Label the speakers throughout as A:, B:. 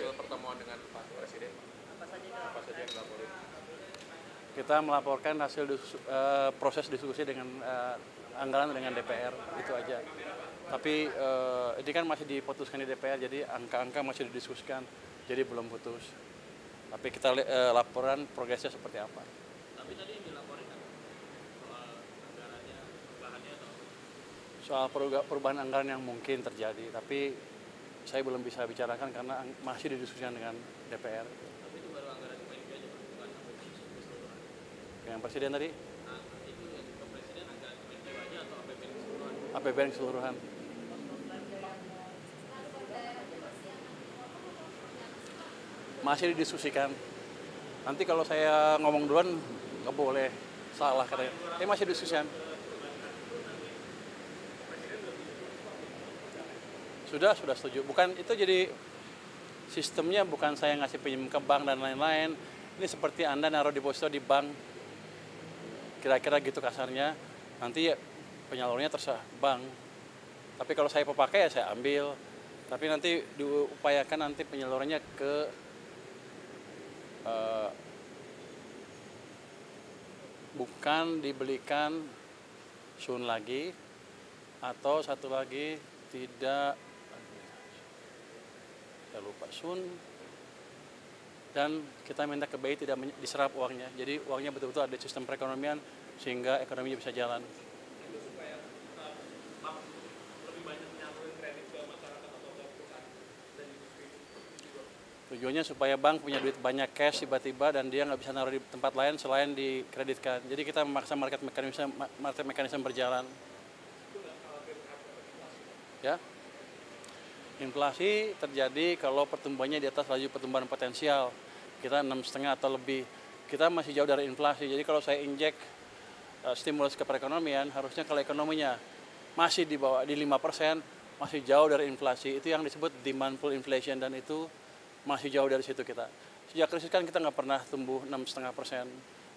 A: hasil pertemuan dengan Pak Presiden? Apa saja yang dilaporin?
B: Kita melaporkan hasil proses diskusi dengan anggaran dengan DPR, itu aja. Tapi ini kan masih diputuskan di DPR, jadi angka-angka masih didiskusikan, jadi belum putus. Tapi kita laporan progresnya seperti apa.
A: Tapi tadi yang dilaporin kan soal anggarannya, perubahannya atau
B: Soal perubahan anggaran yang mungkin terjadi, tapi saya belum bisa bicarakan karena masih didiskusikan dengan DPR.
A: tapi itu baru anggaran Kemenkeu aja Pak, bukan APBN keseluruhan.
B: Yang Presiden tadi,
A: Nah, itu yang ke Presiden anggaran Kemenkeu aja atau APBN keseluruhan?
B: APBN keseluruhan. Masih didiskusikan. Nanti kalau saya ngomong duluan nggak boleh, salah katanya. Masih diskusikan. Sudah setuju. Bukan itu, jadi sistemnya bukan saya ngasih pinjam ke bank dan lain-lain. Ini seperti Anda naruh deposito di bank. Kira-kira gitu kasarnya. Nanti ya penyalurnya terserah bank. Tapi kalau saya pakai ya saya ambil. Tapi nanti diupayakan nanti penyalurannya ke bukan dibelikan Sun lagi, atau satu lagi tidak, saya lupa, Sun, dan kita minta ke BI tidak diserap uangnya. Jadi uangnya betul-betul ada sistem perekonomian sehingga ekonominya bisa jalan.
A: Itu supaya bank lebih banyak menyalurin kredit ke masyarakat atau ke perusahaan dan industri juga.
B: Tujuannya supaya bank punya duit banyak cash tiba-tiba dan dia nggak bisa naruh di tempat lain selain dikreditkan. Jadi kita memaksa market mekanisme berjalan. Ya, inflasi terjadi kalau pertumbuhannya di atas laju pertumbuhan potensial. Kita 6,5 atau lebih. Kita masih jauh dari inflasi. Jadi kalau saya injek stimulus ke perekonomian, harusnya kalau ekonominya masih di bawah di 5%, masih jauh dari inflasi. Itu yang disebut demand pull inflation, dan itu masih jauh dari situ kita. Sejak krisis kan kita nggak pernah tumbuh 6,5%.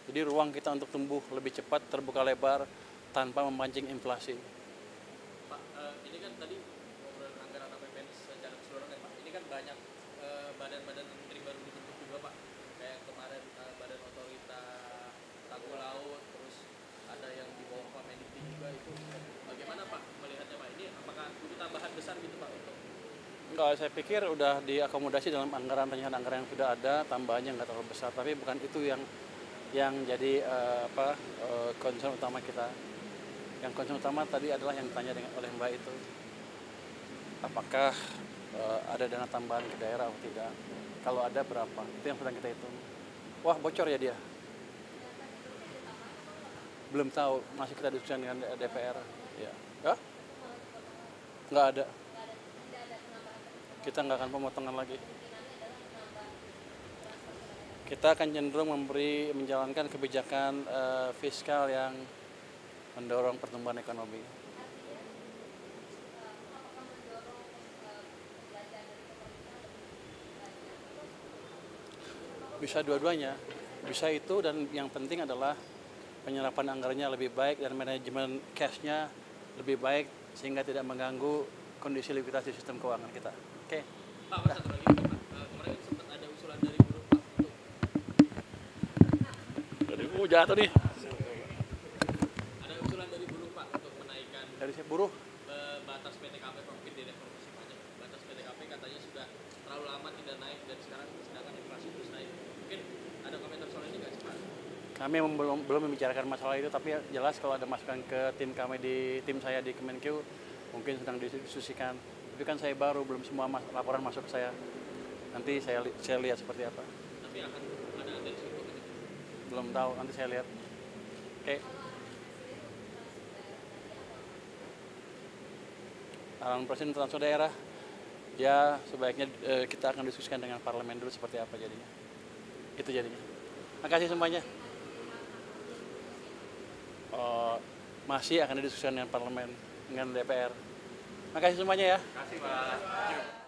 B: Jadi ruang kita untuk tumbuh lebih cepat, terbuka lebar, tanpa memancing inflasi.
A: Pak, ini kan tadi ngobrol anggaran APBN secara keseluruhan ya Pak. Ini kan banyak badan-badan menteri baru dibentuk juga Pak. Kayak kemarin Badan Otorita Tanggul Laut, terus ada yang di bawah Pak Mendikti juga itu. Bagaimana Pak melihatnya Pak? Ini apakah butuh tambahan besar gitu Pak untuk?
B: Enggak, saya pikir udah diakomodasi dalam rencana anggaran yang sudah ada, tambahannya nggak terlalu besar. Tapi bukan itu yang jadi concern utama kita. Yang concern utama tadi adalah yang ditanya oleh Mbak itu, apakah ada dana tambahan ke daerah atau tidak? Kalau ada berapa? Itu yang sedang kita hitung. Wah, bocor ya dia? Belum tahu, masih kita diskusikan dengan DPR. Ya, nggak ada. Kita nggak akan pemotongan lagi. Kita akan cenderung menjalankan kebijakan fiskal yang mendorong pertumbuhan ekonomi. Bisa dua-duanya, bisa itu, dan yang penting adalah penyerapan anggarannya lebih baik dan manajemen cash-nya lebih baik sehingga tidak mengganggu kondisi likuiditas di sistem keuangan kita. Oke.
A: Pak, satu lagi Pak. Kemarin sempat ada usulan dari buruh Pak untuk
B: Jatuh nih.
A: ada usulan dari buruh Pak untuk menaikkan
B: Dari si buruh.
A: batas PTKP Pak, mungkin di reformasi pajak. Batas PTKP katanya sudah terlalu lama tidak naik dan sekarang sedangkan inflasi terus naik. Mungkin ada komentar soal ini nggak sih Pak?
B: Kami belum membicarakan masalah itu, tapi jelas kalau ada masukan ke tim saya di Kemenkeu mungkin sedang didiskusikan. Tapi kan saya baru, belum semua laporan masuk ke saya. Nanti saya lihat seperti apa.
A: Tapi akan ada dari situ gitu.
B: Belum tahu, nanti saya lihat. Oke. Arahan Presiden transfer daerah, ya sebaiknya kita akan diskusikan dengan parlemen dulu seperti apa jadinya. Itu jadinya. Makasih semuanya. Masih akan didiskusikan dengan parlemen, dengan DPR. Makasih semuanya ya.
A: Terima kasih Pak.